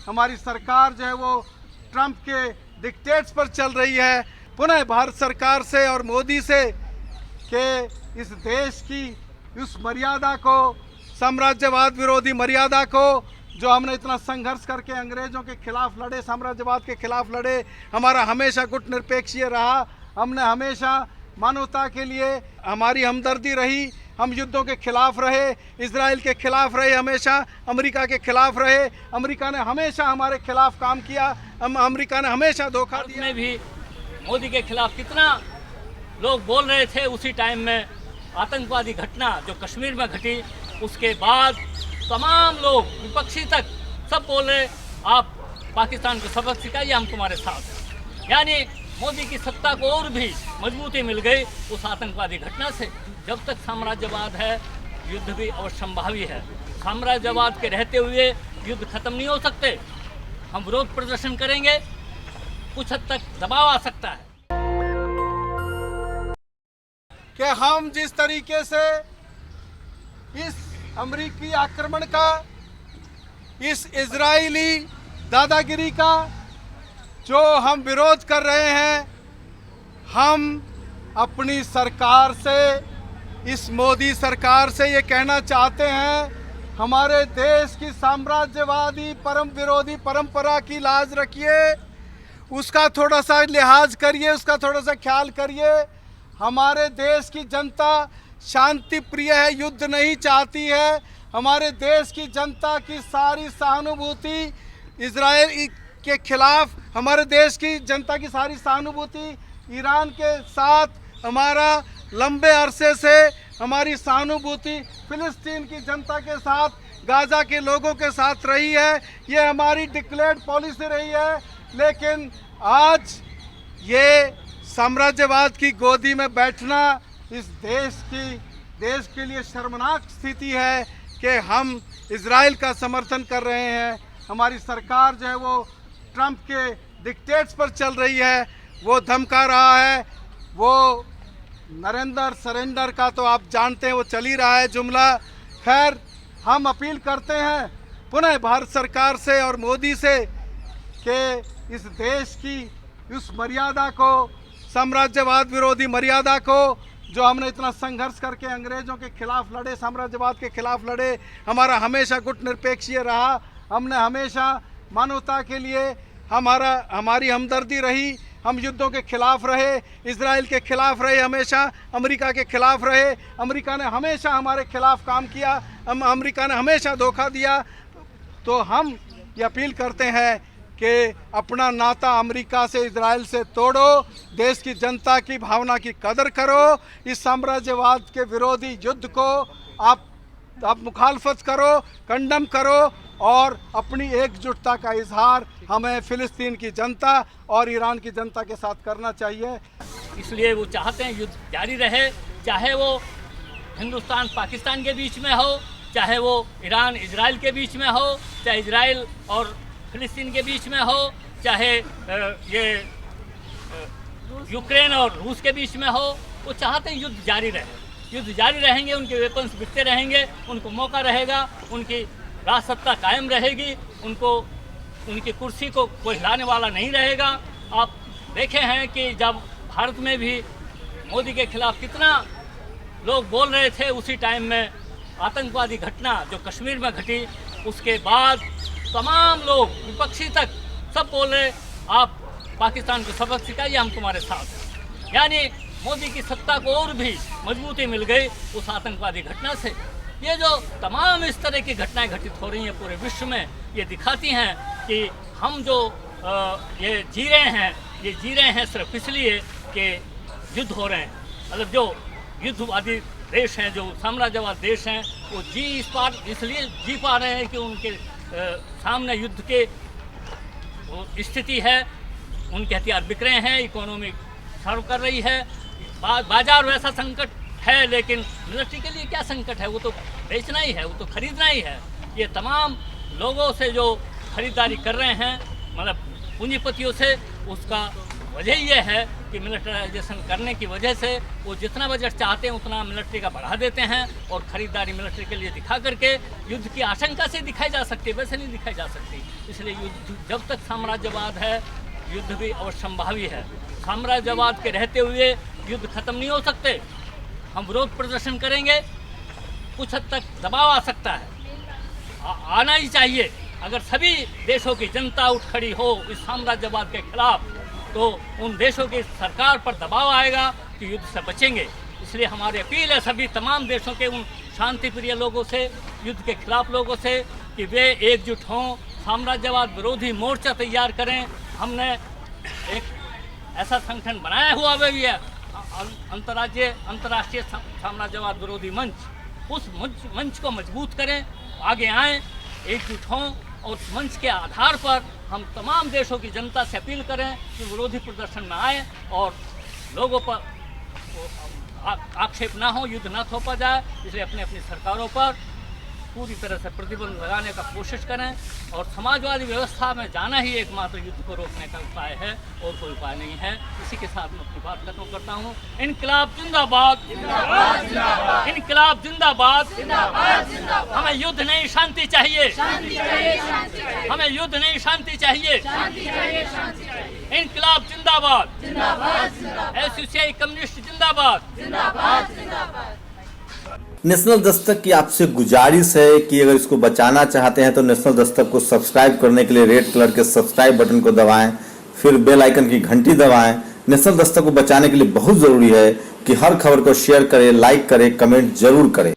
हमारी सरकार जो है वो ट्रंप के डिक्टेट्स पर चल रही है। पुनः भारत सरकार से और मोदी से कि इस देश की उस मर्यादा को, साम्राज्यवाद विरोधी मर्यादा को, जो हमने इतना संघर्ष करके अंग्रेज़ों के खिलाफ लड़े, साम्राज्यवाद के खिलाफ लड़े, हमारा हमेशा गुटनिरपेक्षीय रहा, हमने हमेशा मानवता के लिए हमारी हमदर्दी रही, हम युद्धों के खिलाफ रहे, इजराइल के खिलाफ रहे, हमेशा अमेरिका के खिलाफ रहे, अमेरिका ने हमेशा हमारे खिलाफ काम किया, अमेरिका ने हमेशा धोखा दिया। में भी मोदी के खिलाफ कितना लोग बोल रहे थे, उसी टाइम में आतंकवादी घटना जो कश्मीर में घटी उसके बाद तमाम लोग विपक्षी तक सब बोल रहे आप पाकिस्तान को सबक सिखाइए, हम तुम्हारे साथ हैं। यानी मोदी की सत्ता को और भी मजबूती मिल गई उस आतंकवादी घटना से। जब तक साम्राज्यवाद है युद्ध भी अवश्यंभावी है। साम्राज्यवाद के रहते हुए युद्ध खत्म नहीं हो सकते। हम विरोध प्रदर्शन करेंगे, कुछ हद तक दबाव आ सकता है कि हम जिस तरीके से इस अमेरिकी आक्रमण का, इस इजरायली दादागिरी का जो हम विरोध कर रहे हैं, हम अपनी सरकार से, इस मोदी सरकार से ये कहना चाहते हैं, हमारे देश की साम्राज्यवादी परम विरोधी परंपरा की लाज रखिए, उसका थोड़ा सा लिहाज करिए, उसका थोड़ा सा ख्याल करिए। हमारे देश की जनता शांति प्रिय है, युद्ध नहीं चाहती है। हमारे देश की जनता की सारी सहानुभूति इजराइल के खिलाफ, हमारे देश की जनता की सारी सहानुभूति ईरान के साथ, हमारा लंबे अरसे से हमारी सहानुभूति फिलिस्तीन की जनता के साथ, गाज़ा के लोगों के साथ रही है। ये हमारी डिक्लेयर्ड पॉलिसी रही है। लेकिन आज ये साम्राज्यवाद की गोदी में बैठना इस देश के लिए शर्मनाक स्थिति है कि हम इजराइल का समर्थन कर रहे हैं। हमारी सरकार जो है वो ट्रंप के डिक्टेट्स पर चल रही है, वो धमका रहा है, वो नरेंद्र सरेंडर का तो आप जानते हैं वो चल ही रहा है जुमला। खैर, हम अपील करते हैं पुनः भारत सरकार से और मोदी से कि इस देश की उस मर्यादा को, साम्राज्यवाद विरोधी मर्यादा को, जो हमने इतना संघर्ष करके अंग्रेज़ों के खिलाफ लड़े, साम्राज्यवाद के खिलाफ लड़े, हमारा हमेशा गुटनिरपेक्षीय रहा, हमने हमेशा मानवता के लिए हमारी हमदर्दी रही, हम युद्धों के खिलाफ रहे, इजराइल के खिलाफ रहे, हमेशा अमेरिका के खिलाफ रहे, अमेरिका ने हमेशा हमारे खिलाफ काम किया, अमेरिका ने हमेशा धोखा दिया। तो हम ये अपील करते हैं कि अपना नाता अमेरिका से, इजराइल से तोड़ो, देश की जनता की भावना की कदर करो, इस साम्राज्यवाद के विरोधी युद्ध को आप मुखालफत करो, कंडम करो और अपनी एकजुटता का इजहार हमें फिलिस्तीन की जनता और ईरान की जनता के साथ करना चाहिए। इसलिए वो चाहते हैं युद्ध जारी रहे, चाहे वो हिंदुस्तान पाकिस्तान के बीच में हो, चाहे वो ईरान इजराइल के बीच में हो, चाहे इजराइल और फिलिस्तीन के बीच में हो, चाहे ये यूक्रेन और रूस के बीच में हो। वो चाहते हैं युद्ध जारी रहे। युद्ध जारी रहेंगे, उनके वेपन्स बिकते रहेंगे, उनको मौका रहेगा, उनकी राज सत्ता कायम रहेगी, उनकी कुर्सी को कोई हिलाने वाला नहीं रहेगा। आप देखे हैं कि जब भारत में भी मोदी के खिलाफ कितना लोग बोल रहे थे, उसी टाइम में आतंकवादी घटना जो कश्मीर में घटी उसके बाद तमाम लोग विपक्षी तक सब बोल रहे आप पाकिस्तान को सबक सिखाइए, हम तुम्हारे साथ हैं। यानी मोदी की सत्ता को और भी मजबूती मिल गई उस आतंकवादी घटना से। ये जो तमाम इस तरह की घटनाएं घटित हो रही हैं पूरे विश्व में, ये दिखाती हैं कि हम जो ये जी रहे हैं सिर्फ इसलिए कि युद्ध हो रहे हैं। मतलब जो युद्धवादी देश हैं, जो साम्राज्यवाद देश हैं, वो इसलिए जी पा रहे हैं कि उनके सामने युद्ध के स्थिति है, उनके हथियार बिक रहे हैं, इकोनॉमी सर्व कर रही है, बाजार वैसा संकट है। लेकिन इंडस्ट्री के लिए क्या संकट है? वो तो बेचना ही है, वो तो खरीदना ही है। ये तमाम लोगों से जो खरीदारी कर रहे हैं, मतलब पूंजीपतियों से, उसका वजह यह है कि मिलिटराइजेशन करने की वजह से वो जितना बजट चाहते हैं उतना मिलिट्री का बढ़ा देते हैं और ख़रीदारी मिलिट्री के लिए दिखा करके युद्ध की आशंका से दिखाई जा सकती है, वैसे नहीं दिखाई जा सकती। इसलिए युद्ध जब तक साम्राज्यवाद है युद्ध भी अवश्यंभावी है। साम्राज्यवाद के रहते हुए युद्ध खत्म नहीं हो सकते। हम विरोध प्रदर्शन करेंगे, कुछ हद तक दबाव आ सकता है, आना ही चाहिए। अगर सभी देशों की जनता उठ खड़ी हो इस साम्राज्यवाद के खिलाफ तो उन देशों की सरकार पर दबाव आएगा कि युद्ध से बचेंगे। इसलिए हमारी अपील है सभी तमाम देशों के उन शांति प्रिय लोगों से, युद्ध के खिलाफ लोगों से कि वे एकजुट हों, साम्राज्यवाद विरोधी मोर्चा तैयार करें। हमने एक ऐसा संगठन बनाया हुआ भी है, अंतर्राष्ट्रीय साम्राज्यवाद विरोधी मंच। उस मंच को मजबूत करें, आगे आएँ, एकजुट हों और उस मंच के आधार पर हम तमाम देशों की जनता से अपील करें कि विरोधी प्रदर्शन में आए और लोगों पर आक्षेप ना हो, युद्ध ना थोपा जाए। इसलिए अपनी अपनी सरकारों पर पूरी तरह से प्रतिबंध लगाने का कोशिश करें और समाजवादी व्यवस्था में जाना ही एकमात्र युद्ध को रोकने का उपाय है और कोई उपाय नहीं है। इसी के साथ मैं अपनी बात खत्म करता हूँ। इनकलाब जिंदाबाद, इनकलाब जिंदाबाद। हमें युद्ध नहीं शांति चाहिए, हमें युद्ध नहीं शांति चाहिए। इनकलाब जिंदाबाद, एसोसिएशन कम्युनिस्ट जिंदाबाद। नेशनल दस्तक की आपसे गुजारिश है कि अगर इसको बचाना चाहते हैं तो नेशनल दस्तक को सब्सक्राइब करने के लिए रेड कलर के सब्सक्राइब बटन को दबाएं, फिर बेल आइकन की घंटी दबाएं। नेशनल दस्तक को बचाने के लिए बहुत ज़रूरी है कि हर खबर को शेयर करें, लाइक करें, कमेंट जरूर करें।